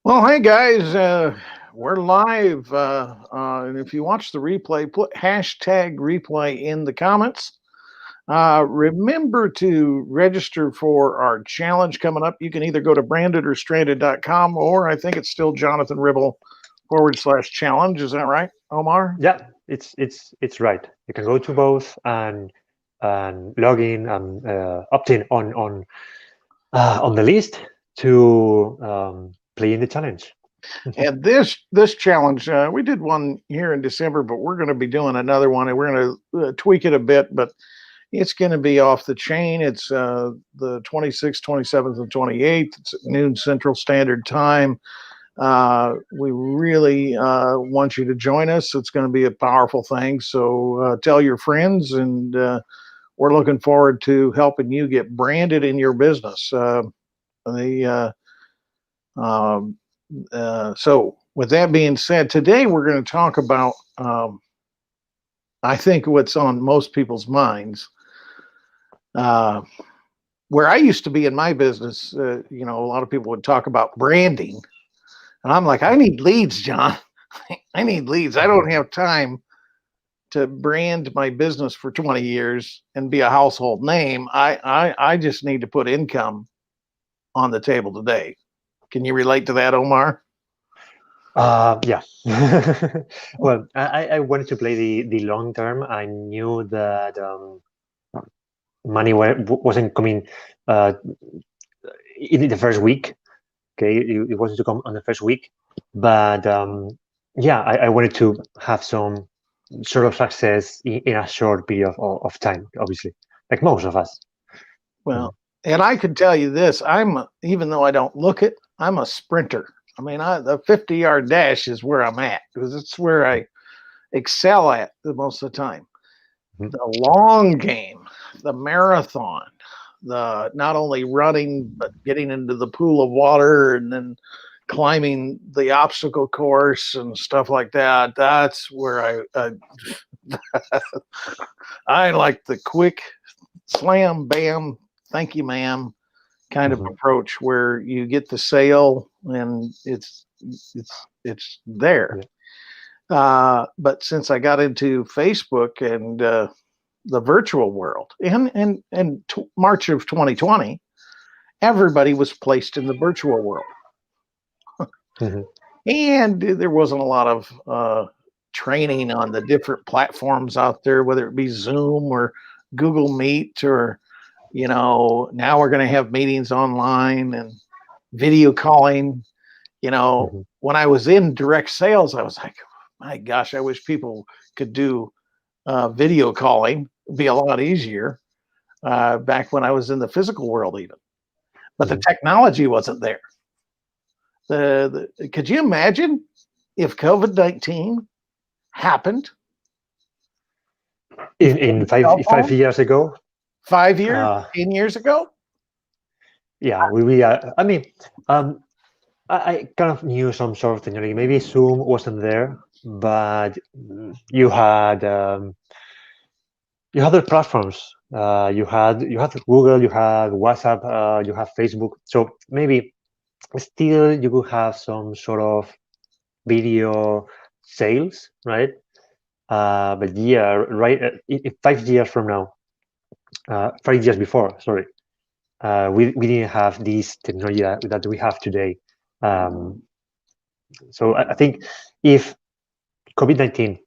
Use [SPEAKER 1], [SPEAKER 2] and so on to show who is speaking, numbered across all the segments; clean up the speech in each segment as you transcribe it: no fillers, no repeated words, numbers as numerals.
[SPEAKER 1] Well, hey guys, we're live. And if you watch the replay, put hashtag replay in the comments. Remember to register for our challenge coming up. You can either go to brandedorstranded.com or I think it's still Jonathan Ribble /challenge. Is that right, Omar?
[SPEAKER 2] Yeah, it's right. You can go to both and log in and opt in on the list to play in the challenge.
[SPEAKER 1] And this challenge, we did one here in December, but we're going to be doing another one, and we're going to tweak it a bit. But it's going to be off the chain. It's the 26th, 27th, and 28th. It's at noon Central Standard Time. We really want you to join us. It's going to be a powerful thing. So tell your friends, and we're looking forward to helping you get branded in your business. Um, so, with that being said, today we're going to talk about, I think, what's on most people's minds. Uh, where I used to be in my business, a lot of people would talk about branding. And I'm like, I need leads, John. I need leads. I don't have time to brand my business for 20 years and be a household name. I just need to put income on the table today. Can you relate to that, Omar?
[SPEAKER 2] Yeah. Well, I wanted to play the long term. I knew that money wasn't coming in the first week. Okay, it wasn't to come on the first week, but yeah, I wanted to have some sort of success in a short period of time, obviously, like most of us.
[SPEAKER 1] Well, and I can tell you this: even though I don't look it, I'm a sprinter. I mean, the 50-yard dash is where I'm at because it's where I excel at the most of the time.
[SPEAKER 2] Mhm.
[SPEAKER 1] The long game, the marathon, the not only running but getting into the pool of water and then climbing the obstacle course and stuff like that. That's where I like the quick slam, bam, thank you, ma'am kind of
[SPEAKER 2] Mhm.
[SPEAKER 1] approach where you get the sale and it's there.
[SPEAKER 2] Yeah.
[SPEAKER 1] But since I got into Facebook and the virtual world, and March of 2020, everybody was placed in the virtual world,
[SPEAKER 2] Mhm.
[SPEAKER 1] and there wasn't a lot of training on the different platforms out there, whether it be Zoom or Google Meet or now we're going to have meetings online and video calling.
[SPEAKER 2] Mhm.
[SPEAKER 1] When I was in direct sales, I was like, my gosh, I wish people could do video calling. It'd be a lot easier back when I was in the physical world, even. But the
[SPEAKER 2] Mhm.
[SPEAKER 1] technology wasn't there. Could you imagine if COVID-19 happened before
[SPEAKER 2] In
[SPEAKER 1] the
[SPEAKER 2] five
[SPEAKER 1] cell
[SPEAKER 2] five
[SPEAKER 1] phone
[SPEAKER 2] years ago,
[SPEAKER 1] 5 years,
[SPEAKER 2] uh,
[SPEAKER 1] 10 years ago?
[SPEAKER 2] yeah, I mean, I kind of knew some sort of technology. Maybe Zoom wasn't there, but you had the platforms. You had Google, you had WhatsApp, you have Facebook. So maybe still you could have some sort of video sales, right? But yeah, right. 5 years from now, 5 years before, sorry, we didn't have this technology that we have today. Um, so I think if COVID-19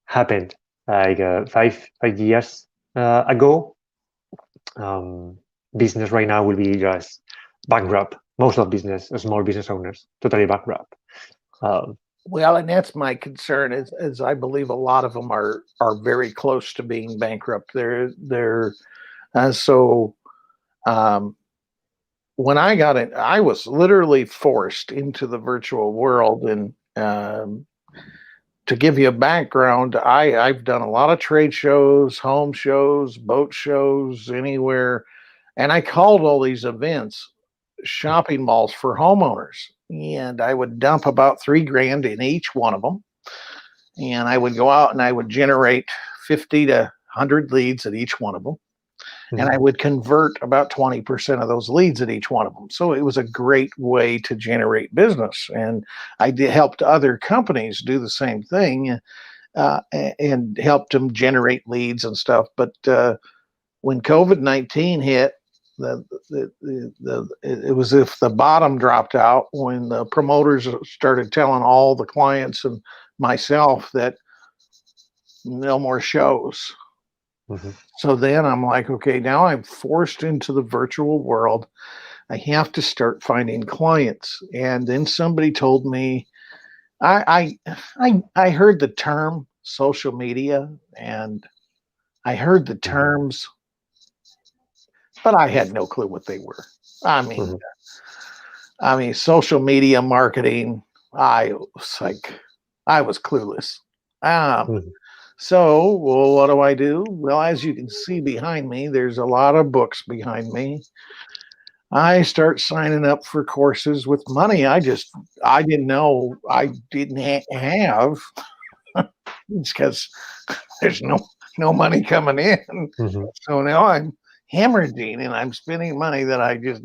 [SPEAKER 2] happened like five years ago, um, business right now will be just bankrupt. Most of business, small business owners, totally bankrupt. Um,
[SPEAKER 1] Well, and that's my concern is I believe a lot of them are very close to being bankrupt. They're so um, when I got it, I was literally forced into the virtual world. And to give you a background, I've done a lot of trade shows, home shows, boat shows, anywhere, and I called all these events shopping malls for homeowners. And I would dump about 3 grand in each one of them, and I would go out and I would generate 50 to 100 leads at each one of them. and I would convert about 20% of those leads at each one of them. So it was a great way to generate business. And helped other companies do the same thing, and helped them generate leads and stuff. But when COVID-19 hit, it was as if the bottom dropped out when the promoters started telling all the clients and myself that no more shows. So then I'm like, okay, now I'm forced into the virtual world. I have to start finding clients. And then somebody told me, I heard the term social media, and I heard the terms, but I had no clue what they were. I mean, social media marketing. I was clueless. So, well, what do? Well, as you can see behind me, there's a lot of books behind me. I start signing up for courses with money I didn't know I didn't have. It's because there's no money coming in. So now I'm hemorrhaging and I'm spending money that I just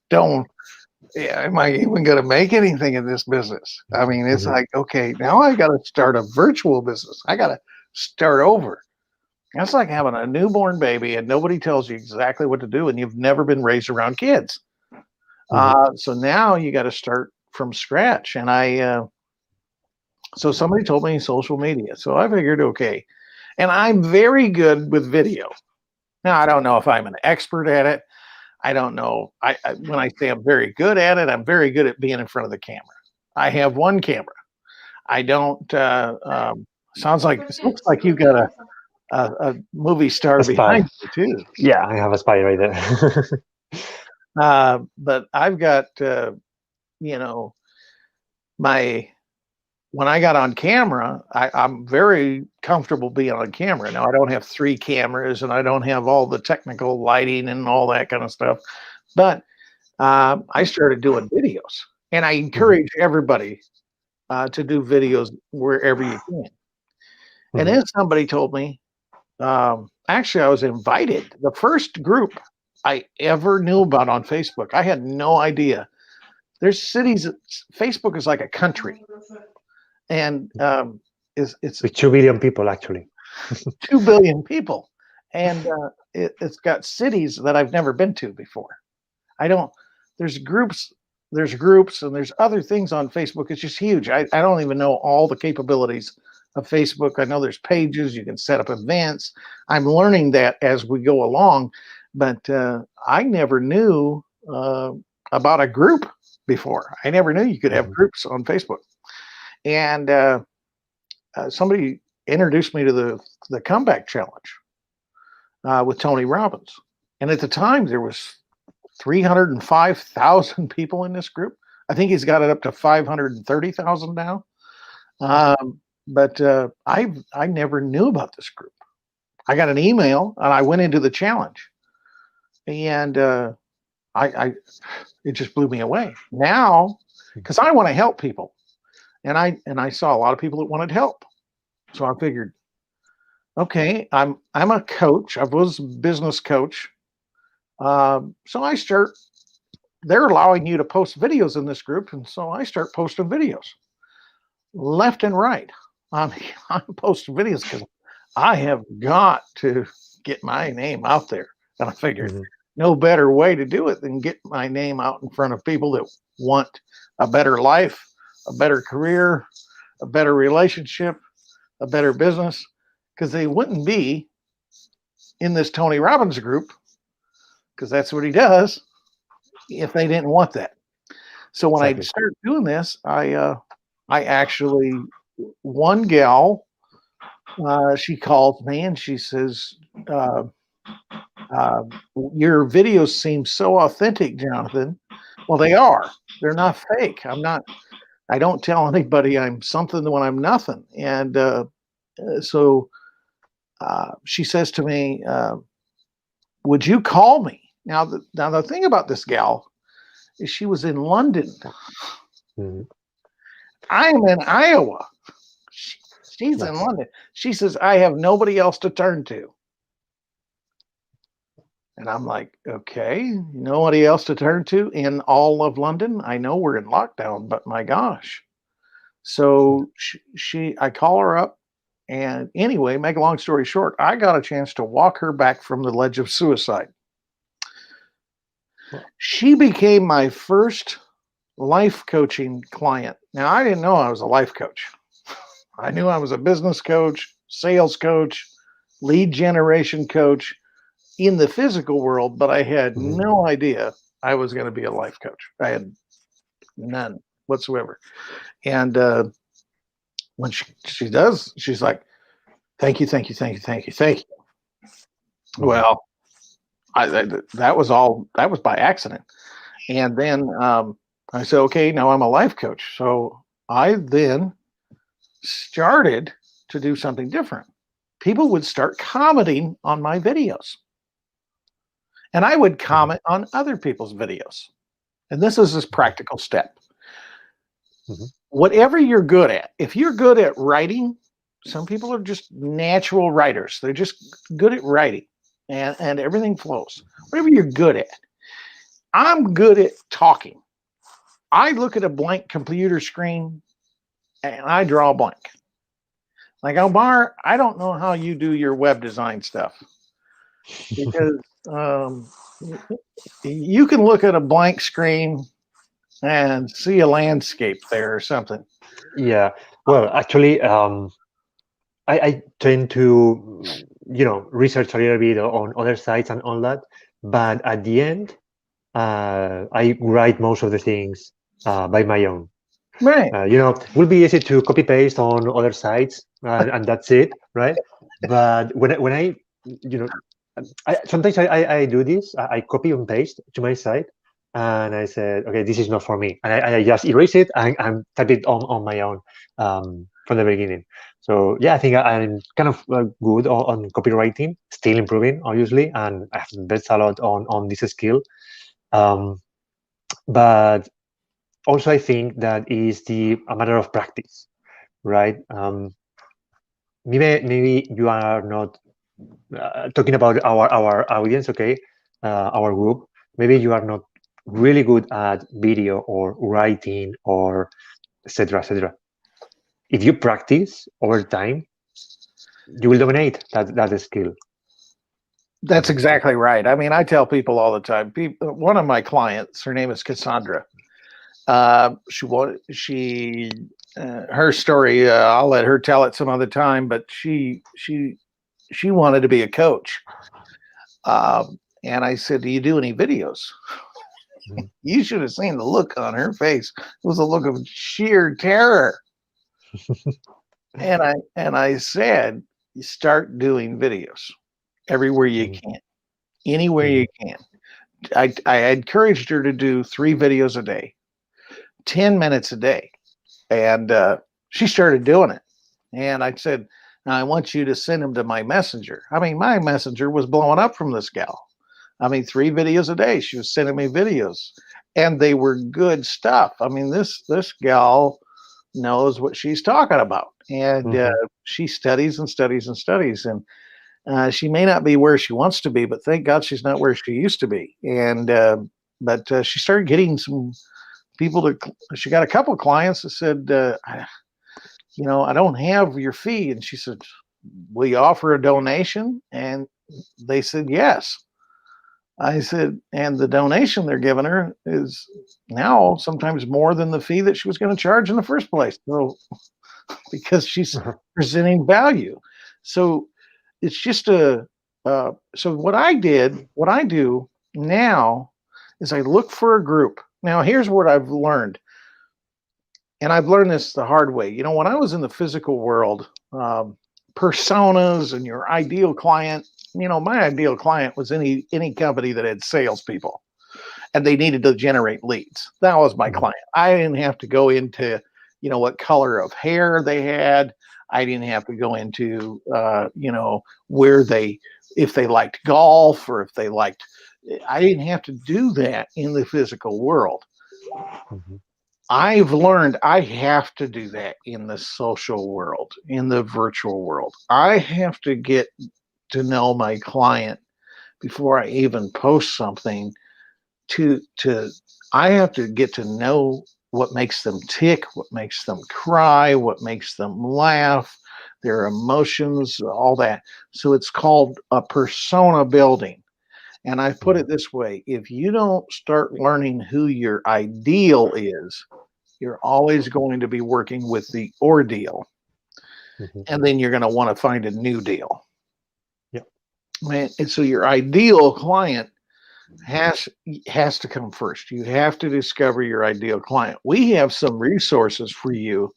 [SPEAKER 1] don't. Yeah, am I even going to make anything in this business? I mean, it's like, okay, now I got to start a virtual business. I got to start over. That's like having a newborn baby and nobody tells you exactly what to do, and you've never been raised around kids. So now you got to start from scratch. And so somebody told me social media. So I figured, okay, and I'm very good with video. Now, I don't know if I'm an expert at it. I don't know. When I say I'm very good at it, I'm very good at being in front of the camera. I have one camera. I don't. Looks like you got a movie star behind you too.
[SPEAKER 2] Yeah, I have a spy right
[SPEAKER 1] there. But I've got, when I got on camera, I'm very comfortable being on camera. Now, I don't have 3 cameras and I don't have all the technical lighting and all that kind of stuff. But I started doing videos, and I encourage everybody to do videos wherever you can. And then somebody told me, actually, I was invited. The first group I ever knew about on Facebook, I had no idea. There's cities. Facebook is like a country. And it's
[SPEAKER 2] with 2 billion people, actually.
[SPEAKER 1] 2 billion people, and it's got cities that I've never been to before. There's groups, and there's other things on Facebook. It's just huge. I don't even know all the capabilities of Facebook. I know there's pages, you can set up events. I'm learning that as we go along, but I never knew about a group before. I never knew you could have groups on Facebook. And somebody introduced me to the Comeback Challenge with Tony Robbins. And at the time, there was 305,000 people in this group. I think he's got it up to 530,000 now. But I never knew about this group. I got an email and I went into the challenge, and it just blew me away. Now, because I want to help people. And I saw a lot of people that wanted help. So I figured, okay, I'm a coach. I was a business coach. So they're allowing you to post videos in this group. And so I start posting videos left and right. I'm posting videos because I have got to get my name out there. And I figured no better way to do it than get my name out in front of people that want a better life, a better career, a better relationship, a better business, because they wouldn't be in this Tony Robbins group, because that's what he does, if they didn't want that. So when I started doing this, I actually, one gal, she called me and she says, your videos seem so authentic, Jonathan. Well, they are. They're not fake. I don't tell anybody I'm something when I'm nothing. And so she says to me, would you call me? Now the thing about this gal is she was in London. I'm in Iowa. She's in London. She says, I have nobody else to turn to. And I'm like, okay, nobody else to turn to in all of London. I know we're in lockdown, but my gosh. So I call her up. And anyway, make a long story short, I got a chance to walk her back from the ledge of suicide.
[SPEAKER 2] Well,
[SPEAKER 1] She became my first life coaching client. Now, I didn't know I was a life coach. I knew I was a business coach, sales coach, lead generation coach in the physical world, but I had
[SPEAKER 2] mhm.
[SPEAKER 1] no idea I was going to be a life coach. I had none whatsoever. And when she does, she's like, "Thank you, thank you, thank you, thank you, thank you."
[SPEAKER 2] Mhm.
[SPEAKER 1] Well, that was all. That was by accident. And then I said, "Okay, now I'm a life coach." So I then started to do something different. People would start commenting on my videos, and I would
[SPEAKER 2] Mhm.
[SPEAKER 1] comment on other people's videos. And this practical step.
[SPEAKER 2] Mhm.
[SPEAKER 1] Whatever you're good at, if you're good at writing, some people are just natural writers. They're just good at writing and everything flows. Whatever you're good at. I'm good at talking. I look at a blank computer screen and I draw a blank. Like, Omar, I don't know how you do your web design stuff because um, you can look at a blank screen and see a landscape there or something.
[SPEAKER 2] Yeah. Well, actually, I tend to, research a little bit on other sites and all that. But at the end, I write most of the things by my own.
[SPEAKER 1] Right.
[SPEAKER 2] It will be easy to copy paste on other sites, and that's it, right? But when I, you know, sometimes I do this. I copy and paste to my site, and I said, okay, this is not for me, and I just erase it and type it on my own from the beginning. So yeah, I think I'm kind of good on copywriting, still improving, obviously, and I've invested a lot on this skill. Um, but also, I think that is a matter of practice, right? Maybe you are not talking about our audience, okay, our group. Maybe you are not really good at video or writing or etc. etc. If you practice over time, you will dominate that skill.
[SPEAKER 1] That's exactly right. I mean, I tell people all the time. One of my clients, her name is Cassandra. Her story. I'll let her tell it some other time. But she wanted to be a coach. And I said, "Do you do any videos?"
[SPEAKER 2] Mhm.
[SPEAKER 1] You should have seen the look on her face. It was a look of sheer terror. And I said, "You start doing videos everywhere you
[SPEAKER 2] Mhm.
[SPEAKER 1] can, anywhere you
[SPEAKER 2] Mhm.
[SPEAKER 1] can." I encouraged her to do 3 videos a day, 10 minutes a day. And she started doing it. And I said, "Now I want you to send them to my messenger." I mean, my messenger was blowing up from this gal. I mean, 3 videos a day. She was sending me videos, and they were good stuff. I mean, this gal knows what she's talking about, and
[SPEAKER 2] Mhm.
[SPEAKER 1] she studies and studies and studies. And she may not be where she wants to be, but thank God she's not where she used to be. And but she started getting some people to. She got a couple of clients that said, "I don't have your fee," and she said, "Will you offer a donation?" And they said yes. I said, and the donation they're giving her is now sometimes more than the fee that she was going to charge in the first place. So because she's presenting value. So it's just so what I do now is I look for a group. Now, here's what I've learned, and I've learned this the hard way. When I was in the physical world, personas and your ideal client, my ideal client was any company that had salespeople and they needed to generate leads. That was my
[SPEAKER 2] Mhm.
[SPEAKER 1] client. I didn't have to go into, what color of hair they had. I didn't have to go into, where if they liked golf or if they liked, I didn't have to do that in the physical world.
[SPEAKER 2] Mhm.
[SPEAKER 1] I've learned I have to do that in the social world, in the virtual world. I have to get to know my client before I even post something to I have to get to know what makes them tick, what makes them cry, what makes them laugh, their emotions, all that. So it's called a persona building. And I put it this way, if you don't start learning who your ideal is, you're always going to be working with the ordeal.
[SPEAKER 2] Mhm.
[SPEAKER 1] And then you're going to want to find a new deal.
[SPEAKER 2] Yep.
[SPEAKER 1] Man, and so your ideal client has has to come first. You have to discover your ideal client. We have some resources for you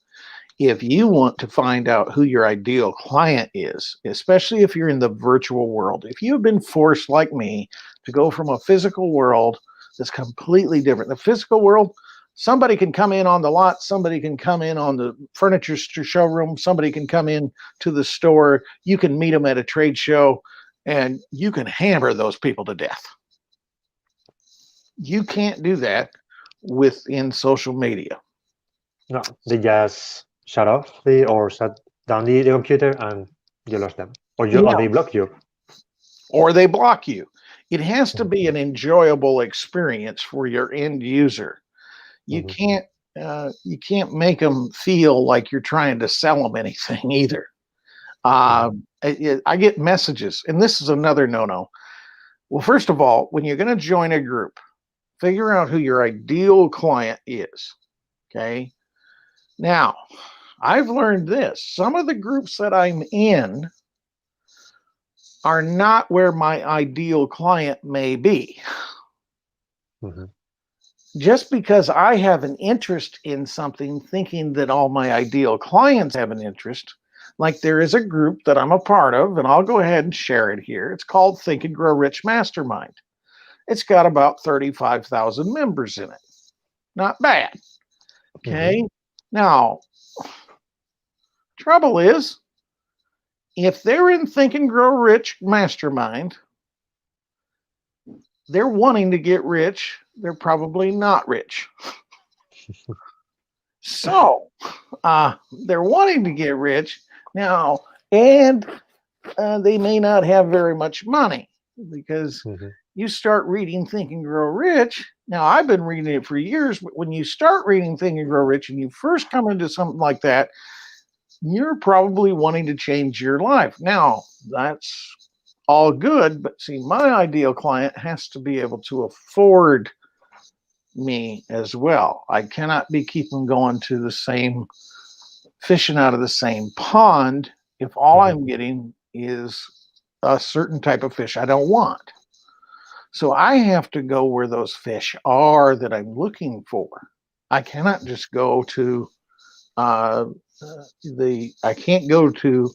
[SPEAKER 1] if you want to find out who your ideal client is, especially if you're in the virtual world. If you've been forced, like me, to go from a physical world that's completely different. The physical world, somebody can come in on the lot, somebody can come in on the furniture showroom, somebody can come in to the store, you can meet them at a trade show, and you can hammer those people to death. You can't do that within social media.
[SPEAKER 2] No, they just shut off the or shut down the computer and you lost them, or
[SPEAKER 1] Yeah,
[SPEAKER 2] they block you.
[SPEAKER 1] or they block you. It has to
[SPEAKER 2] Mhm.
[SPEAKER 1] be an enjoyable experience for your end user. You
[SPEAKER 2] Mhm.
[SPEAKER 1] can't you can't make them feel like you're trying to sell them anything either.
[SPEAKER 2] Mhm.
[SPEAKER 1] I get messages, and this is another no-no. Well, first of all, when you're going to join a group, figure out who your ideal client is. Okay. Now, I've learned this. Some of the groups that I'm in are not where my ideal client may be.
[SPEAKER 2] Mhm.
[SPEAKER 1] Just because I have an interest in something, thinking that all my ideal clients have an interest, like there is a group that I'm a part of, and I'll go ahead and share it here. It's called Think and Grow Rich Mastermind. It's got about 35,000 members in it. Not bad.
[SPEAKER 2] Mhm.
[SPEAKER 1] Okay. Now, trouble is, if they're in Think and Grow Rich Mastermind, they're wanting to get rich. They're probably not rich. So, they're wanting to get rich now, and they may not have very much money because
[SPEAKER 2] Mhm.
[SPEAKER 1] you start reading Think and Grow Rich. Now, I've been reading it for years, but when you start reading Think and Grow Rich and you first come into something like that, you're probably wanting to change your life. Now, that's all good, but see, my ideal client has to be able to afford me as well. I cannot be keeping going to the same fishing out of the same pond if all
[SPEAKER 2] Mhm.
[SPEAKER 1] I'm getting is a certain type of fish I don't want. So I have to go where those fish are that I'm looking for. I cannot just go to uh, I can't go to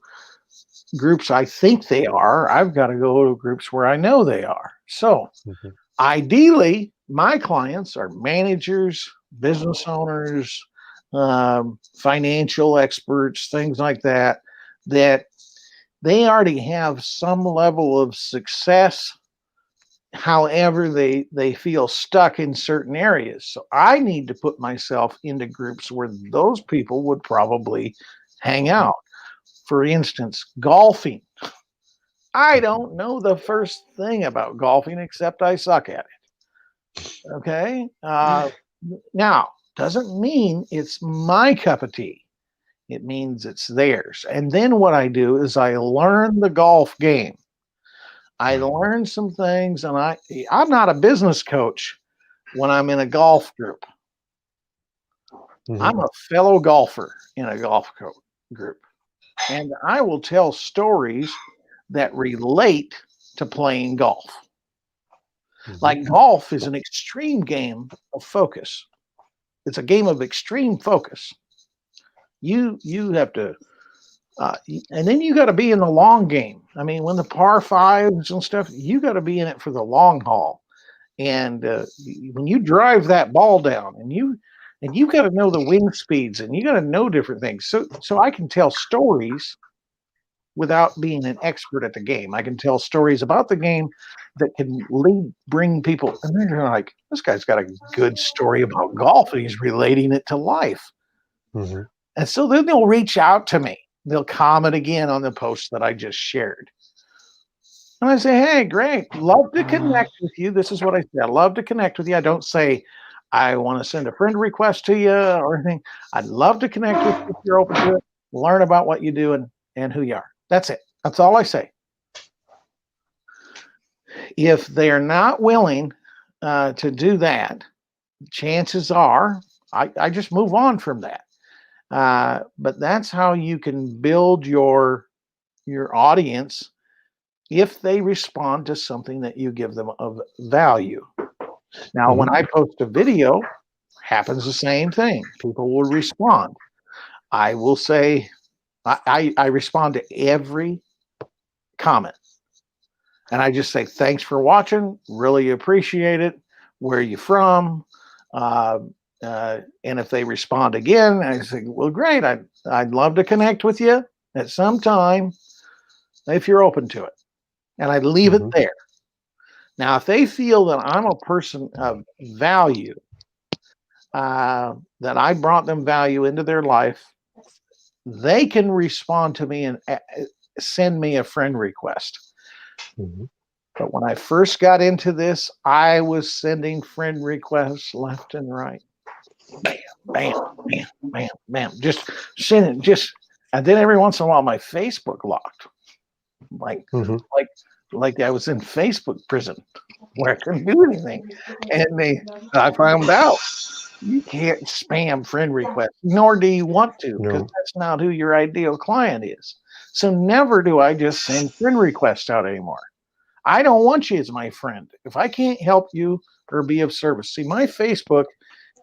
[SPEAKER 1] groups I think they are. I've got to go to groups where I know they are. So
[SPEAKER 2] Mhm.
[SPEAKER 1] ideally, my clients are managers, business owners, financial experts, things like that, that they already have some level of success. However, they feel stuck in certain areas. So I need to put myself into groups where those people would probably hang out. For instance, golfing. I
[SPEAKER 2] Mhm.
[SPEAKER 1] don't know the first thing about golfing except I suck at it. Okay. Now, doesn't mean it's my cup of tea. It means it's theirs. And then what I do is I learn the golf game. I learn some things, and I'm not a business coach when I'm in a golf group.
[SPEAKER 2] Mhm.
[SPEAKER 1] I'm a fellow golfer in a group, and I will tell stories that relate to playing golf.
[SPEAKER 2] Mhm.
[SPEAKER 1] Like golf is an extreme game of focus. It's a game of extreme focus. You have to, and then you got to be in the long game. I mean, when the par fives and stuff, you got to be in it for the long haul. And when you drive that ball down, and you got to know the wind speeds, and you got to know different things. So I can tell stories without being an expert at the game. I can tell stories about the game that can bring people, and they're like, this guy's got a good story about golf, and he's relating it to life.
[SPEAKER 2] Mhm.
[SPEAKER 1] And so then they'll reach out to me. They'll comment again on the post that I just shared. And I say, hey, great. Love to connect with you. This is what I say. I love to connect with you. I don't say I want to send a friend request to you or anything. I'd love to connect with you if you're open to it, learn about what you do and who you are. That's it. That's all I say. If they are not willing to do that, chances are I just move on from that. But that's how you can build your audience if they respond to something that you give them of value. Now, when I post a video, happens the same thing. People will respond. I will say, I respond to every comment. And I just say, thanks for watching. Really appreciate it. Where are you from? And if they respond again, I say, well, great. I'd love to connect with you at some time if you're open to it. And I leave it there. Now, if they feel that I'm a person of value, that I brought them value into their life, they can respond to me and send me a friend request. But when I first got into this, I was sending friend requests left and right. Bam, bam, bam, bam, bam. Just sending, and then every once in a while, my Facebook locked. Like I was in Facebook prison where I couldn't do anything. And I found out you can't spam friend requests, nor do you want to, because that's not who your ideal client is. So never do I just send friend requests out anymore. I don't want you as my friend. If I can't help you or be of service. See, my Facebook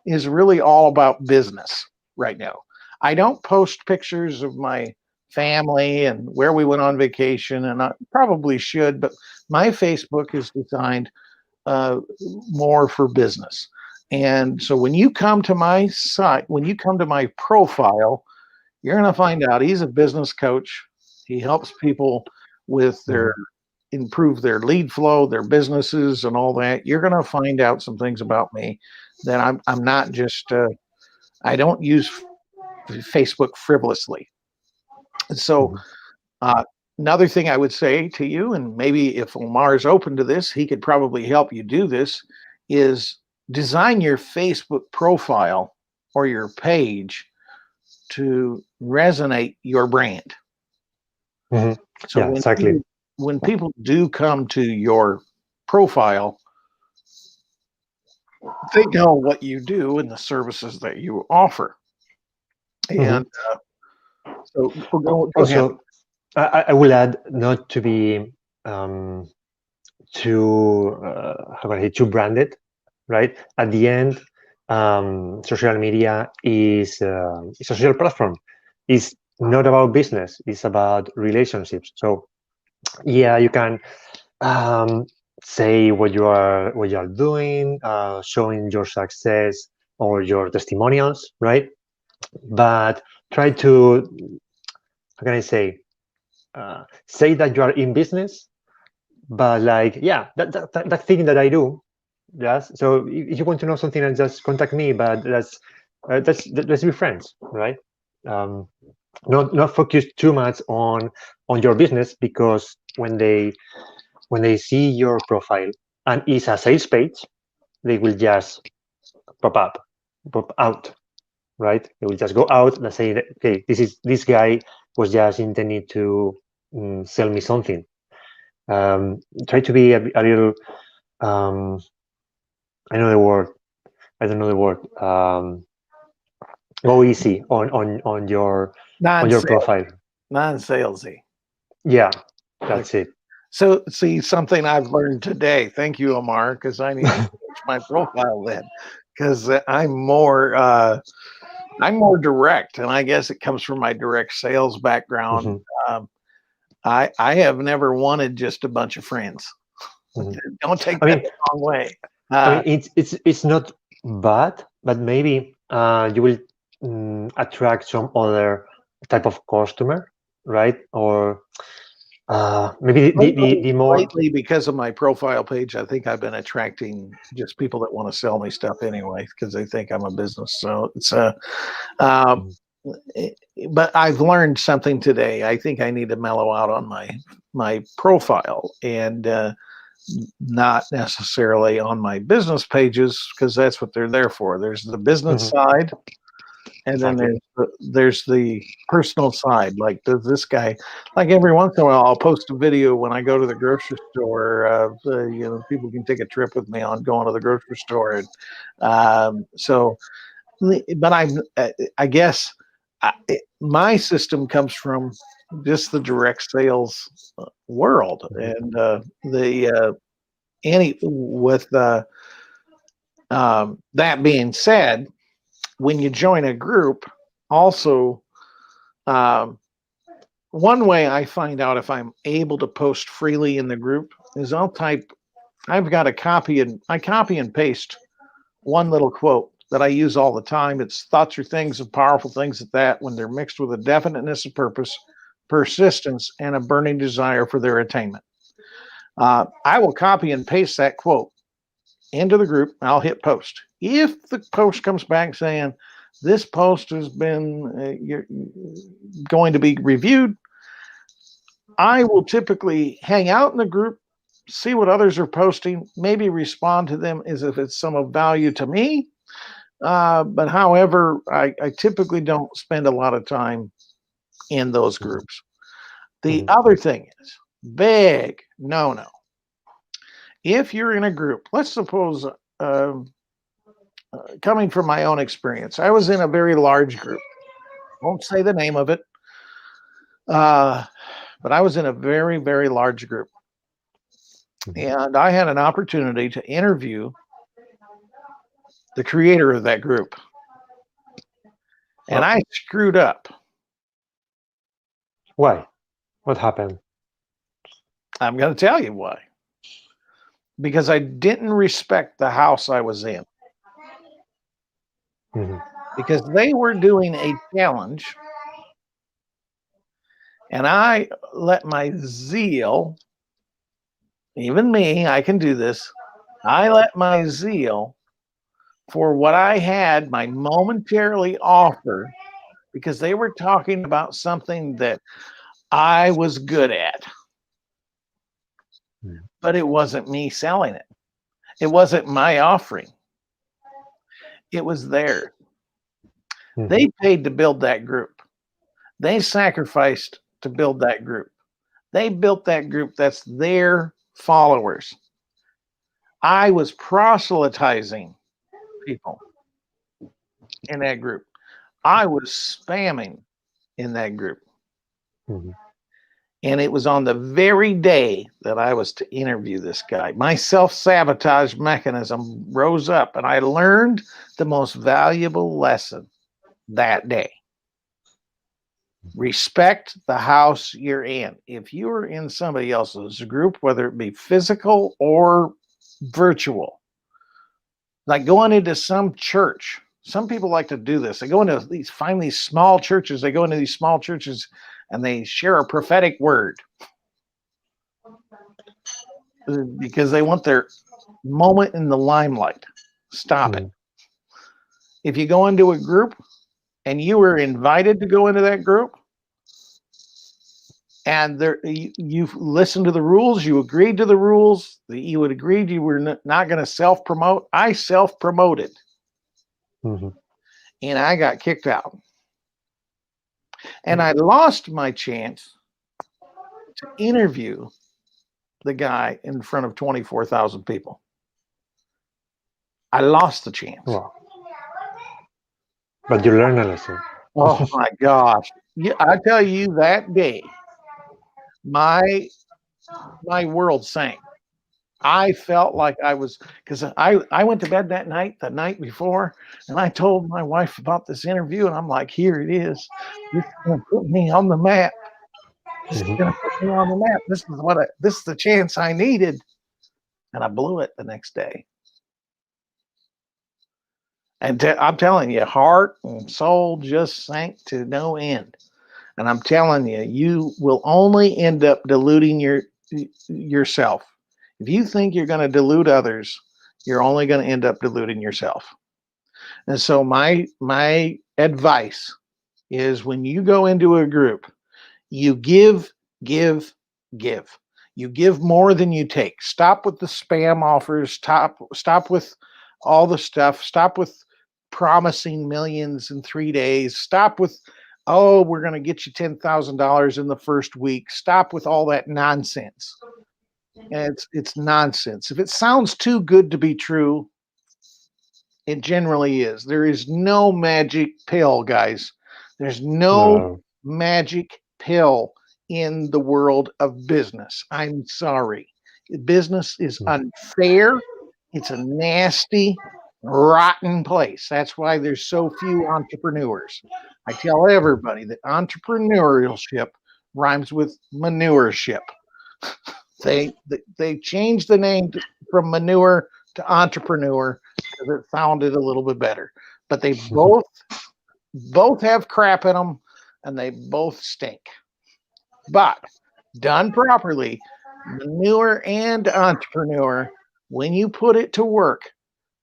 [SPEAKER 1] is really all about business right now. I don't post pictures of my family and where we went on vacation, and I probably should, but my Facebook is designed more for business. And so when you come to my site, when you come to my profile, you're going to find out he's a business coach. He helps people with their improve their lead flow, their businesses, and all that. You're going to find out some things about me that I'm not just I don't use Facebook frivolously. So another thing I would say to you, and maybe if Omar is open to this, he could probably help you do this, is design your Facebook profile or your page to resonate your brand. So when people do come to your profile, they know what you do and the services that you offer. And so go ahead.
[SPEAKER 2] I will add not to be too branded, right? At the end, social media is a social platform. It's not about business. It's about relationships. So yeah, you can say what you are doing, showing your success or your testimonials, right? But try to, how can I say that you are in business, but like, yeah, that thing that I do. Yes. So if you want to know something, then just contact me. But let's be friends, right? Not focus too much on your business, because when they see your profile and it's a sales page, they will just pop out, right? They will just go out and say, okay, this guy was just intending to sell me something. Try to be a little I don't know the word. Go easy on your profile.
[SPEAKER 1] Non-salesy.
[SPEAKER 2] Yeah, that's it.
[SPEAKER 1] So see, something I've learned today. Thank you, Omar, because I need to change my profile then, because I'm more direct, and I guess it comes from my direct sales background. I have never wanted just a bunch of friends. Don't take that the wrong way.
[SPEAKER 2] I mean, it's not bad, but maybe you will attract some other type of customer, right? Or maybe the more
[SPEAKER 1] lately, because of my profile page, I think I've been attracting just people that want to sell me stuff anyway, because they think I'm a business. So it's but I've learned something today. I think I need to mellow out on my profile and not necessarily on my business pages because that's what they're there for. There's the business side, and then
[SPEAKER 2] Exactly.
[SPEAKER 1] there's the personal side. Like, does this guy, like every once in a while, I'll post a video when I go to the grocery store. People can take a trip with me on going to the grocery store, and but I guess my system comes from just the direct sales world, and that being said, when you join a group, also um, one way I find out if I'm able to post freely in the group is I've got I copy and paste one little quote that I use all the time. It's thoughts are things of powerful things at that when they're mixed with a definiteness of purpose, persistence, and a burning desire for their attainment. I will copy and paste that quote into the group. I'll hit post. If the post comes back saying this post has been going to be reviewed, I will typically hang out in the group, see what others are posting, maybe respond to them as if it's some of value to me. But however, I typically don't spend a lot of time in those groups. The other thing is, big no. If you're in a group, let's suppose, coming from my own experience, I was in a very large group. Won't say the name of it, but I was in a very, very large group. And I had an opportunity to interview the creator of that group. And I screwed up.
[SPEAKER 2] Why? What happened?
[SPEAKER 1] I'm going to tell you why. Because I didn't respect the house I was in. Because they were doing a challenge. And I let my zeal, even me, I can do this. I let my zeal for what I had, my momentarily offer, because they were talking about something that I was good at. But it wasn't me selling it. It wasn't my offering. It was theirs. They paid to build that group. They sacrificed to build that group. They built that group. That's their followers. I was proselytizing people in that group. I was spamming in that group. And it was on the very day that I was to interview this guy. My self-sabotage mechanism rose up, and I learned the most valuable lesson that day. Respect the house you're in. If you're in somebody else's group, whether it be physical or virtual, like going into some church, some people like to do this. They go into find these small churches. They go into these small churches and they share a prophetic word because they want their moment in the limelight. Stop it. If you go into a group and you were invited to go into that group and you listened to the rules, you agreed to the rules, you would agree you were not going to self-promote. I self-promoted. And I got kicked out. And I lost my chance to interview the guy in front of 24,000 people. I lost the chance.
[SPEAKER 2] Wow. But you learned a lesson.
[SPEAKER 1] Oh my gosh. Yeah, I tell you, that day, my world sank. I felt like I was, because I went to bed that night, the night before, and I told my wife about this interview, and I'm like, here it is. This is going to put me on the map. This is going to put me on the map. This is the chance I needed. And I blew it the next day. And I'm telling you, heart and soul just sank to no end. And I'm telling you, you will only end up diluting yourself. If you think you're going to dilute others, you're only going to end up diluting yourself. And so my advice is when you go into a group, you give, give, give. You give more than you take. Stop with the spam offers. Stop with all the stuff. Stop with promising millions in 3 days. Stop with, oh, we're going to get you $10,000 in the first week. Stop with all that nonsense. And it's nonsense. If it sounds too good to be true, it generally is. There is no magic pill, guys. There's no
[SPEAKER 2] No.
[SPEAKER 1] magic pill in the world of business. I'm sorry. Business is unfair. It's a nasty, rotten place. That's why there's so few entrepreneurs. I tell everybody that entrepreneurship rhymes with manureship. They changed the name from manure to entrepreneur because it sounded a little bit better. But they both have crap in them, and they both stink. But done properly, manure and entrepreneur, when you put it to work,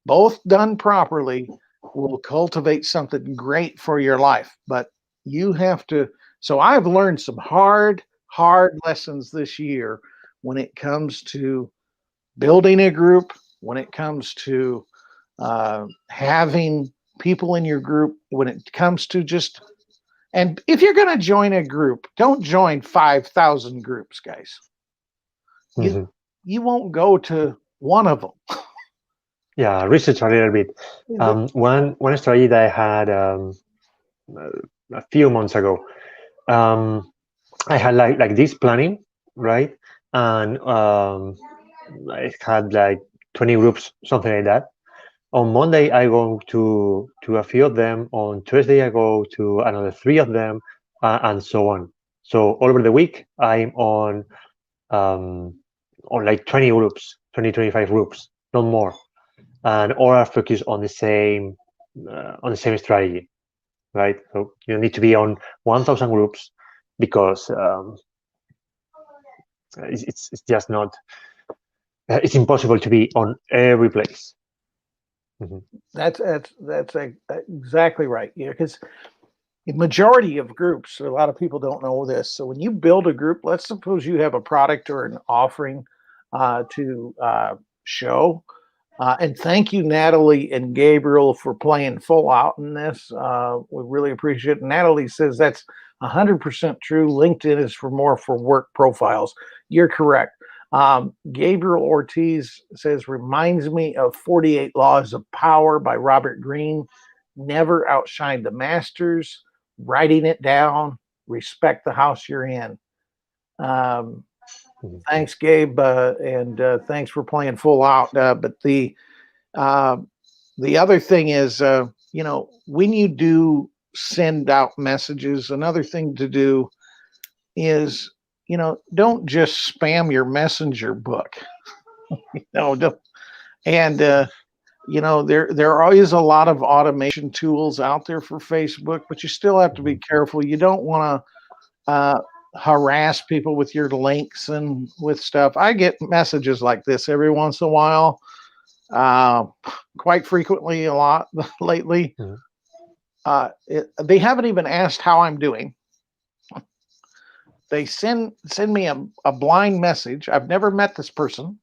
[SPEAKER 1] both done properly, will cultivate something great for your life. But you have to. So I've learned some hard lessons this year when it comes to building a group, when it comes to having people in your group, when it comes to just, and if you're going to join a group, don't join 5,000 groups, guys. You won't go to one of them.
[SPEAKER 2] Yeah, research a little bit. One strategy that I had a few months ago, I had like this planning, right? And I had like 20 groups, something like that. On Monday, I go to a few of them. On Tuesday, I go to another 3 of them, and so on. So all over the week, I'm on like 20 groups, 25 groups, not more, and all are focused on the same strategy, right? So you need to be on 1,000 groups because it's just not. It's impossible to be on every place.
[SPEAKER 1] That's exactly right. Yeah, because the majority of groups, a lot of people don't know this. So when you build a group, let's suppose you have a product or an offering to show. And thank you, Natalie and Gabriel, for playing full out in this. We really appreciate it. Natalie says that's 100% true. LinkedIn is for work profiles. You're correct. Gabriel Ortiz says, reminds me of 48 Laws of Power by Robert Greene. Never outshine the masters, writing it down, respect the house you're in. Thanks, Gabe, and thanks for playing full out. But the other thing is, when you do send out messages, another thing to do is, don't just spam your messenger book. Don't. And there is a lot of automation tools out there for Facebook, but you still have to be careful. You don't want to harass people with your links and with stuff. I get messages like this every once in a while, quite frequently, a lot lately. They haven't even asked how I'm doing. They send me a blind message. I've never met this person.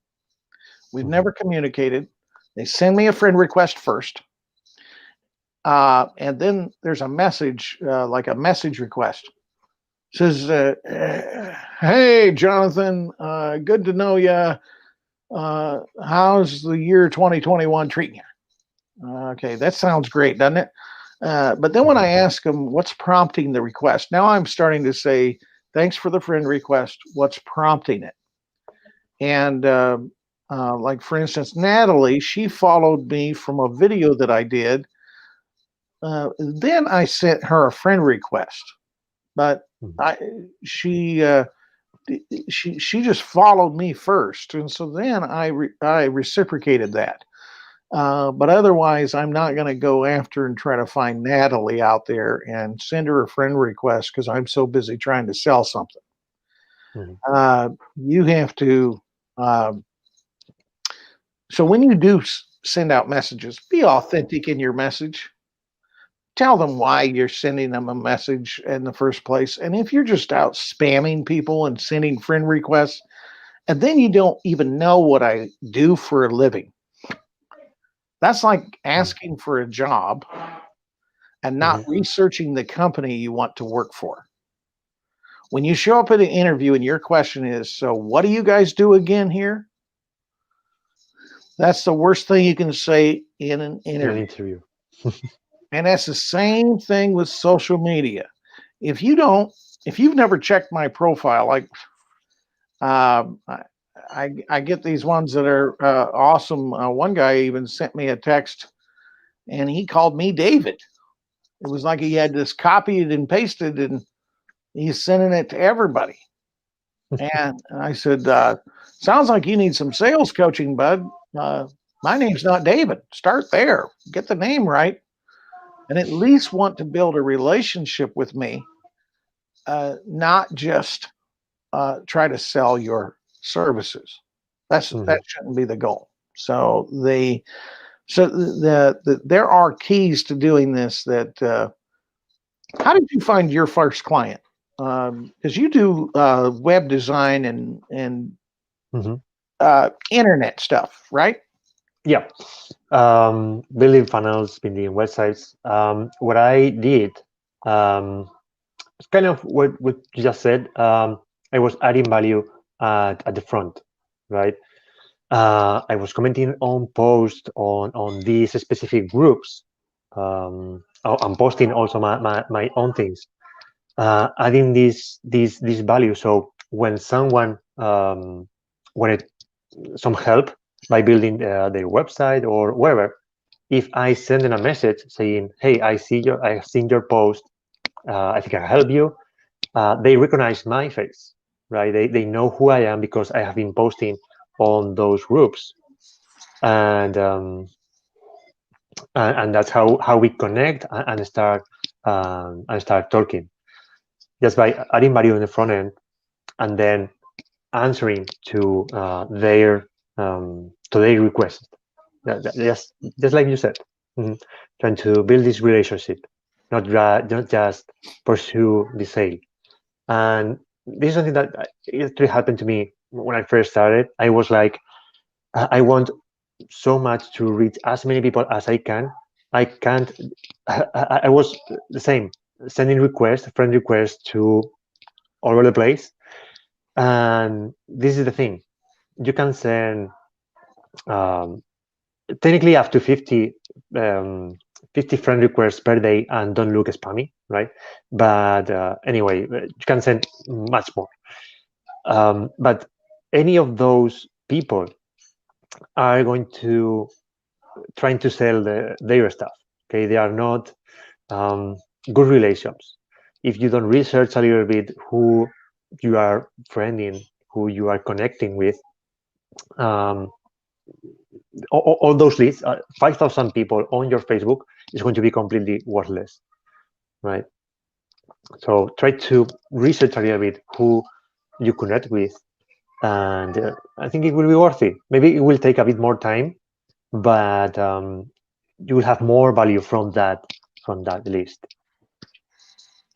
[SPEAKER 1] We've never communicated. They send me a friend request first. And then there's a message, like a message request. It says, hey, Jonathan, good to know you. How's the year 2021 treating you? Okay, that sounds great, doesn't it? But then when I ask them what's prompting the request, now I'm starting to say, thanks for the friend request. What's prompting it? And like, for instance, Natalie, she followed me from a video that I did. Then I sent her a friend request, but she just followed me first, and so then I reciprocated that. But otherwise, I'm not going to go after and try to find Natalie out there and send her a friend request because I'm so busy trying to sell something. You have to. So when you do send out messages, be authentic in your message. tell them why you're sending them a message in the first place. And if you're just out spamming people and sending friend requests, and then you don't even know what I do for a living, that's like asking for a job and not
[SPEAKER 2] Mhm.
[SPEAKER 1] researching the company you want to work for. When you show up at an interview and your question is, so what do you guys do again here? That's the worst thing you can say in an
[SPEAKER 2] In an
[SPEAKER 1] interview.
[SPEAKER 2] interview.
[SPEAKER 1] And that's the same thing with social media. If you don't, if you've never checked my profile, like um, I, I get these ones that are awesome. One guy even sent me a text and he called me David. It was like he had this copied and pasted and he's sending it to everybody. And I said, sounds like you need some sales coaching, bud. Uh, my name's not David. Start there, get the name right, and at least want to build a relationship with me, not just try to sell your services. That
[SPEAKER 2] Mhm.
[SPEAKER 1] shouldn't be the goal. There are keys to doing this. How did you find your first client? Because you do web design and
[SPEAKER 2] Mhm.
[SPEAKER 1] internet stuff, right?
[SPEAKER 2] Yeah. Building funnels, building websites. What I did, um, it's kind of what you just said. I was adding value at the front, right? I was commenting on posts on these specific groups. I'm posting also my own things, adding this value. So when someone wanted some help by building their website or whatever, if I send them a message saying, "Hey, I've seen your post. I think I can help you," they recognize my face, right? They know who I am because I have been posting on those groups, and and that's how we connect and start talking just by adding value in the front end and then answering to their request. Just like you said, Mhm. Trying to build this relationship, not just pursue the sale. And this is something that it actually happened to me when I first started. I was like, I want so much to reach as many people as I can. I can't. I was the same, sending requests, friend requests to all over the place. And this is the thing: you can send um, technically up to um, 50 friend requests per day and don't look spammy, right? But anyway, you can send much more. But any of those people are going to trying to sell their stuff. Okay, they are not um, good relations. If you don't research a little bit who you are friending, who you are connecting with, um, all those leads, 5,000 people on your Facebook is going to be completely worthless, right? So try to research a little bit who you connect with, and I think it will be worth it. Maybe it will take a bit more time, but you will have more value from that list.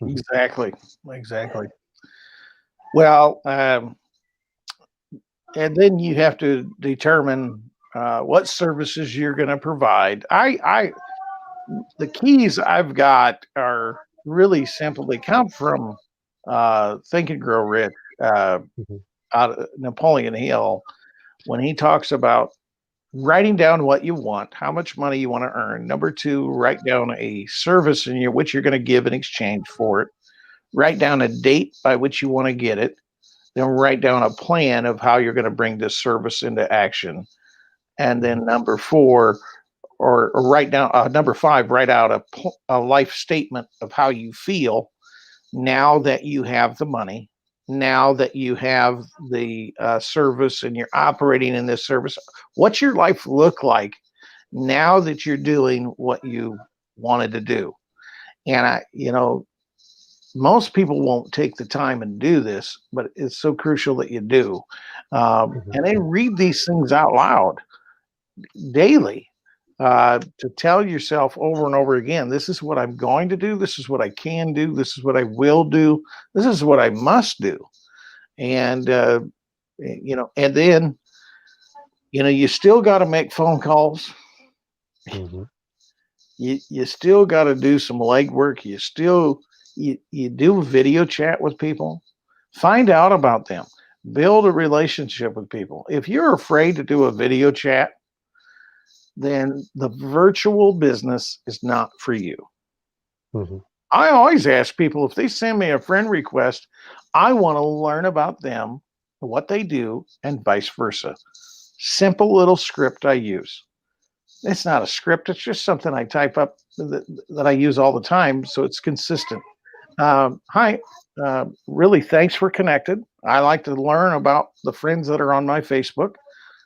[SPEAKER 2] Mhm.
[SPEAKER 1] Exactly. Exactly. Well, and then you have to determine what services you're going to provide. The keys I've got are really simple. They come from Think and Grow Rich, uh,
[SPEAKER 2] Mhm.
[SPEAKER 1] out of Napoleon Hill, when he talks about writing down what you want, how much money you want to earn. Number two, write down a service in your which you're going to give in exchange for it. Write down a date by which you want to get it. Then write down a plan of how you're going to bring this service into action. And
[SPEAKER 2] Mhm.
[SPEAKER 1] then number four, or write down number five, write out a life statement of how you feel now that you have the money, now that you have the service and you're operating in this service. What's your life look like now that you're doing what you wanted to do? And most people won't take the time and do this, but it's so crucial that you do.
[SPEAKER 2] Mhm.
[SPEAKER 1] And then read these things out loud daily. to tell yourself over and over again, this is what I'm going to do. This is what I can do. This is what I will do. This is what I must do. And, and then, you still got to make phone calls.
[SPEAKER 2] Mm-hmm.
[SPEAKER 1] You still got to do some legwork. You do video chat with people, find out about them, build a relationship with people. If you're afraid to do a video chat, then the virtual business is not for you.
[SPEAKER 2] Mm-hmm.
[SPEAKER 1] I always ask people, if they send me a friend request, I want to learn about them, what they do, and vice versa. Simple little script I use. It's not a script, it's just something I type up that I use all the time, so it's consistent. Hi, really, thanks for connected. I like to learn about the friends that are on my Facebook.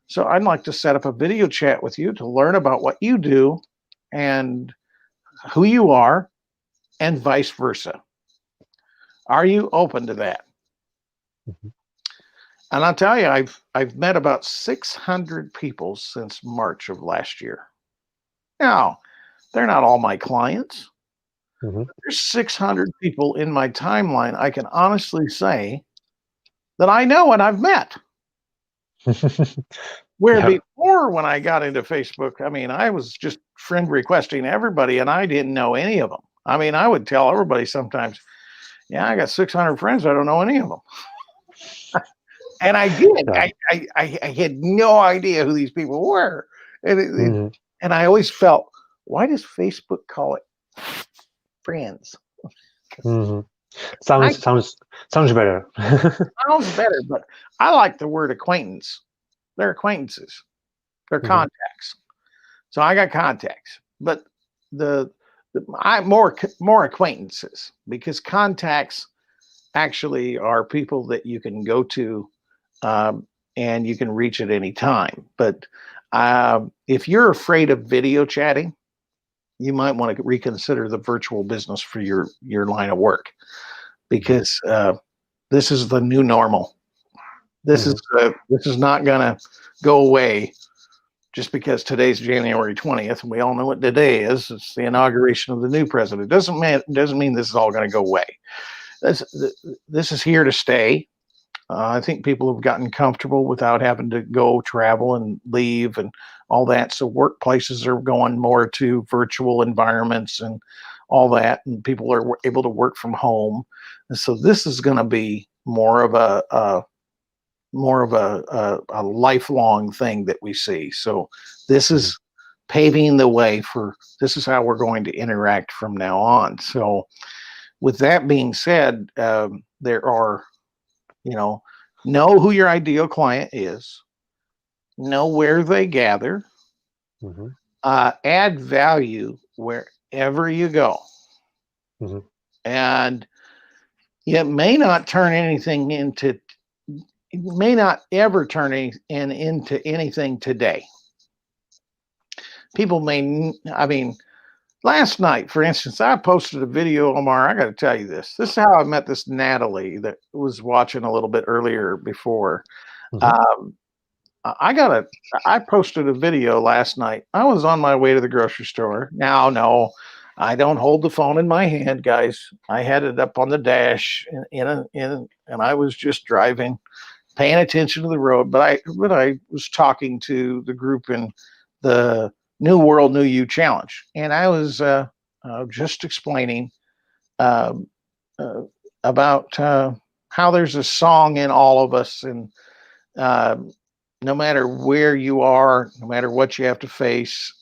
[SPEAKER 1] So I'd like to set up a video chat with you to learn about what you do and who you are, and vice versa. Are you open to that?
[SPEAKER 2] Mm-hmm.
[SPEAKER 1] And I'll tell you, I've met about 600 people since March of last year. Now, they're not all my clients.
[SPEAKER 2] Mm-hmm.
[SPEAKER 1] There's 600 people in my timeline I can honestly say that I know and I've met. Where
[SPEAKER 2] Yeah.
[SPEAKER 1] before, when I got into Facebook, I mean, I was just friend requesting everybody and I didn't know any of them. I mean, I would tell everybody sometimes, yeah, I got 600 friends. I don't know any of them. And I did.
[SPEAKER 2] Yeah.
[SPEAKER 1] I had no idea who these people were. And,
[SPEAKER 2] Mm-hmm.
[SPEAKER 1] and I always felt, why does Facebook call it friends?
[SPEAKER 2] Mm-hmm.
[SPEAKER 1] I
[SPEAKER 2] Sounds better.
[SPEAKER 1] sounds better, but I like the word acquaintance. They're acquaintances. They're
[SPEAKER 2] Mm-hmm.
[SPEAKER 1] contacts. So I got contacts, but I more acquaintances, because contacts actually are people that you can go to, and you can reach at any time. But if you're afraid of video chatting, you might want to reconsider the virtual business for your line of work, because this is the new normal. This is not going to go away just because today's January 20th, and we all know what today is. It's the inauguration of the new president. Doesn't mean this is all going to go away. This is here to stay. I think people have gotten comfortable without having to go travel and leave and all that. So workplaces are going more to virtual environments and all that, and people are able to work from home. And so this is going to be more of a lifelong thing that we see. So this is paving the way for, this is how we're going to interact from now on. So with that being said, there are, know who your ideal client is, know where they gather,
[SPEAKER 2] Mm-hmm.
[SPEAKER 1] add value wherever you go.
[SPEAKER 2] Mm-hmm.
[SPEAKER 1] And it may not turn anything into, it may not ever turn into anything today. People may, I mean, last night, for instance, I posted a video, Omar. I got to tell you this. This is how I met this Natalie that was watching a little bit earlier before.
[SPEAKER 2] Mm-hmm.
[SPEAKER 1] I posted a video last night. I was on my way to the grocery store. Now, no, I don't hold the phone in my hand, guys. I had it up on the dash and I was just driving, paying attention to the road. But I was talking to the group in the New World, New You Challenge, and I was just explaining um, uh, about how there's a song in all of us, and no matter where you are, no matter what you have to face,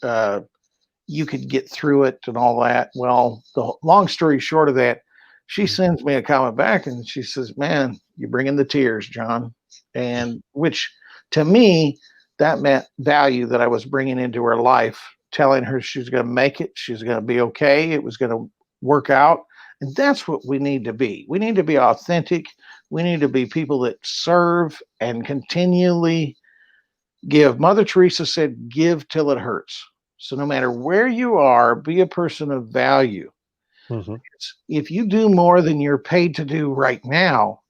[SPEAKER 1] you could get through it and all that. Well, the long story short of that, she sends me a comment back and she says, "Man, you're bringing the tears, John." And which to me, that meant value that I was bringing into her life, telling her she's going to make it, she's going to be okay, it was going to work out. And that's what we need to be. We need to be authentic. We need to be people that serve and continually give. Mother Teresa said, give till it hurts. So no matter where you are, be a person of value.
[SPEAKER 2] Mm-hmm.
[SPEAKER 1] If you do more than you're paid to do right now,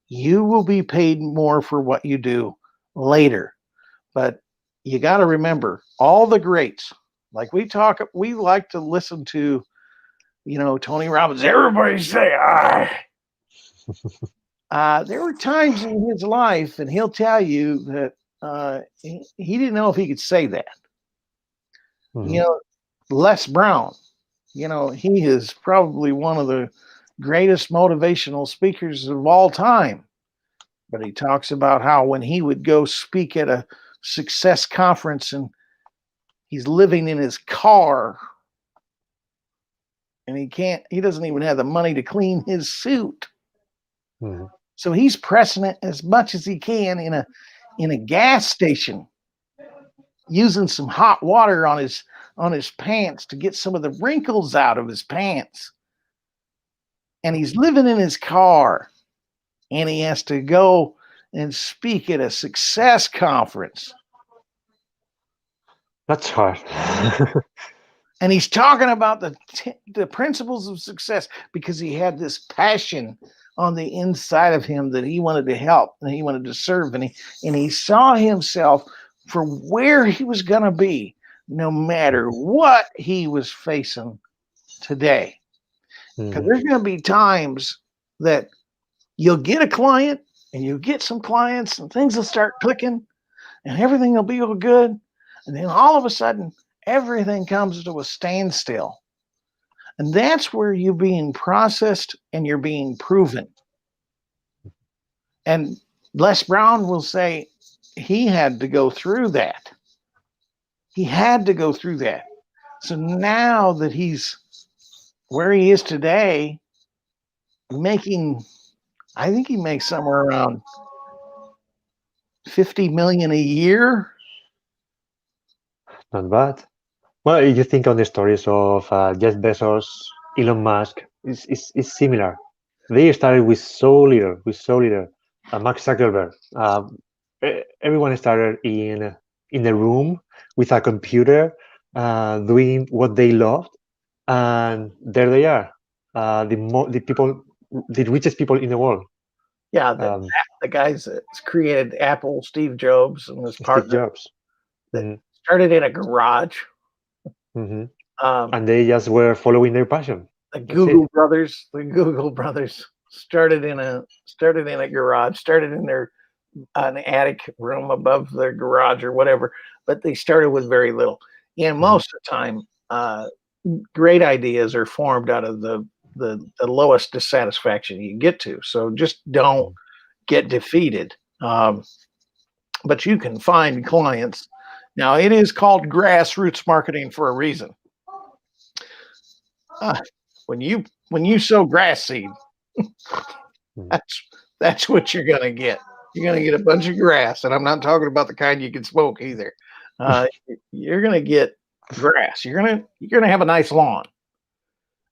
[SPEAKER 1] you will be paid more for what you do later. But you got to remember, all the greats, Like we like to listen to, Tony Robbins. Everybody say, there were times in his life, and he'll tell you that he didn't know if he could say that.
[SPEAKER 2] Mhm.
[SPEAKER 1] Les Brown, he is probably one of the greatest motivational speakers of all time. But he talks about how when he would go speak at a success conference and he's living in his car and he doesn't even have the money to clean his suit.
[SPEAKER 2] Mhm.
[SPEAKER 1] So he's pressing it as much as he can in a gas station, using some hot water on his pants to get some of the wrinkles out of his pants. And he's living in his car, and he has to go and speak at a success conference.
[SPEAKER 2] That's hard.
[SPEAKER 1] And he's talking about the principles of success because he had this passion on the inside of him that he wanted to help and he wanted to serve, and he saw himself for where he was going to be no matter what he was facing today. Because
[SPEAKER 2] Mhm.
[SPEAKER 1] there's going to be times that you'll get a client and you get some clients and things will start clicking and everything will be all good. And then all of a sudden, everything comes to a standstill. And that's where you're being processed and you're being proven. And Les Brown will say he had to go through that. He had to go through that. So now that he's where he is today, I think he makes somewhere around 50 million a year.
[SPEAKER 2] Not bad. Well, if you think on the stories of Jeff Bezos, Elon Musk, it's similar. They started with so little, Mark Zuckerberg. Everyone started in a room with a computer, doing what they loved, and there they are, the richest people in the world.
[SPEAKER 1] Yeah,
[SPEAKER 2] Um,
[SPEAKER 1] the guys that created Apple, Steve Jobs and his
[SPEAKER 2] Steve
[SPEAKER 1] partner,
[SPEAKER 2] Jobs.
[SPEAKER 1] that
[SPEAKER 2] Mhm.
[SPEAKER 1] started in a garage.
[SPEAKER 2] Mhm.
[SPEAKER 1] Um,
[SPEAKER 2] And they just were following their passion.
[SPEAKER 1] the
[SPEAKER 2] That's it.
[SPEAKER 1] Google brothers started in a garage, started in an attic room above their garage or whatever, but they started with very little. And most of the time, great ideas are formed out of the lowest dissatisfaction you get to. So just don't get defeated. But you can find clients. Now it is called grassroots marketing for a reason. When you sow grass seed,
[SPEAKER 2] Mhm.
[SPEAKER 1] that's what you're gonna get. You're gonna get a bunch of grass, and I'm not talking about the kind you can smoke either. You're gonna get grass. You're gonna have a nice lawn.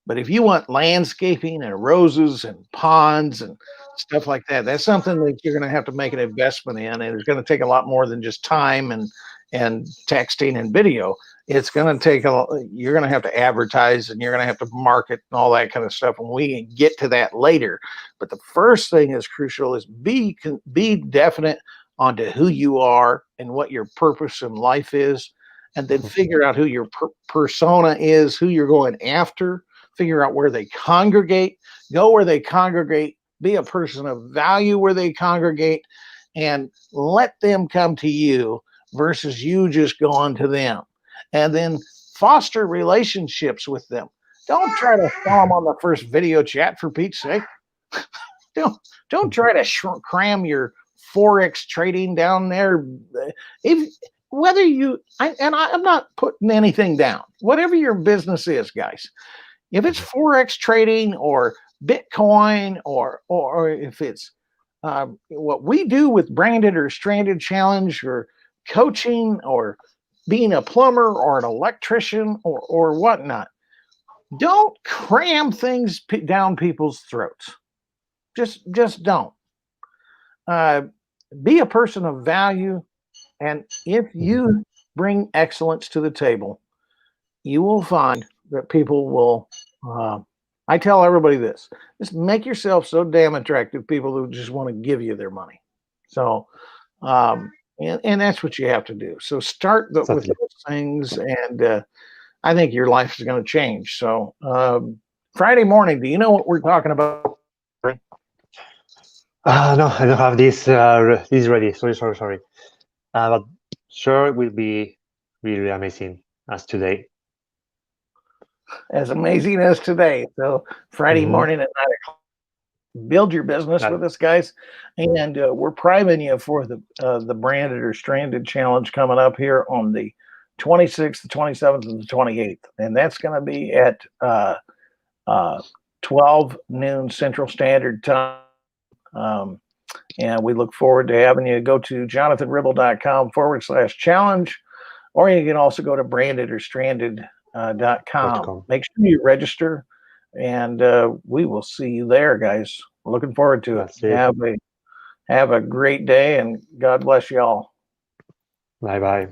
[SPEAKER 1] But if you want landscaping and roses and ponds and stuff like that, that's something that you're going to have to make an investment in, and it's going to take a lot more than just time and texting and video. It's going to take you're going to have to advertise and you're going to have to market and all that kind of stuff. And we can get to that later. But the first thing is crucial is be definite onto who you are and what your purpose in life is, and then figure out who your persona is, who you're going after. Figure out where they congregate, go where they congregate, be a person of value where they congregate, and let them come to you versus you just going to them. And then foster relationships with them. Don't try to sell them on the first video chat, for Pete's sake. Don't try to cram your Forex trading down there. If whether I'm not putting anything down, whatever your business is, guys. If it's Forex trading or Bitcoin or if it's what we do with Branded or Stranded Challenge or coaching or being a plumber or an electrician or whatnot, don't cram things down people's throats. Just don't. Be a person of value, and if you bring excellence to the table, you will find that people will. I tell everybody this: just make yourself so damn attractive, people who just want to give you their money. So, and that's what you have to do. So start with
[SPEAKER 2] Exactly.
[SPEAKER 1] those things, and I think your life is going to change. So Friday morning, do you know what we're talking about?
[SPEAKER 2] No, I don't have this ready. Sorry. But sure, it will be really amazing as today.
[SPEAKER 1] As amazing as today. So Friday
[SPEAKER 2] Mhm.
[SPEAKER 1] morning at 9 o'clock. Build your business
[SPEAKER 2] That-
[SPEAKER 1] with us, guys, and we're priming you for the branded or stranded challenge coming up here on the 26th, the 27th, and the 28th, and that's going to be at 12 noon Central Standard Time. And we look forward to having you. Go to jonathanribble.com/challenge, or you can also go to brandedorstranded.com.
[SPEAKER 2] .com.
[SPEAKER 1] Make sure you register, and we will see you there, guys. Looking forward to it.
[SPEAKER 2] That's it.
[SPEAKER 1] Have a great day, and God bless y'all.
[SPEAKER 2] Bye bye.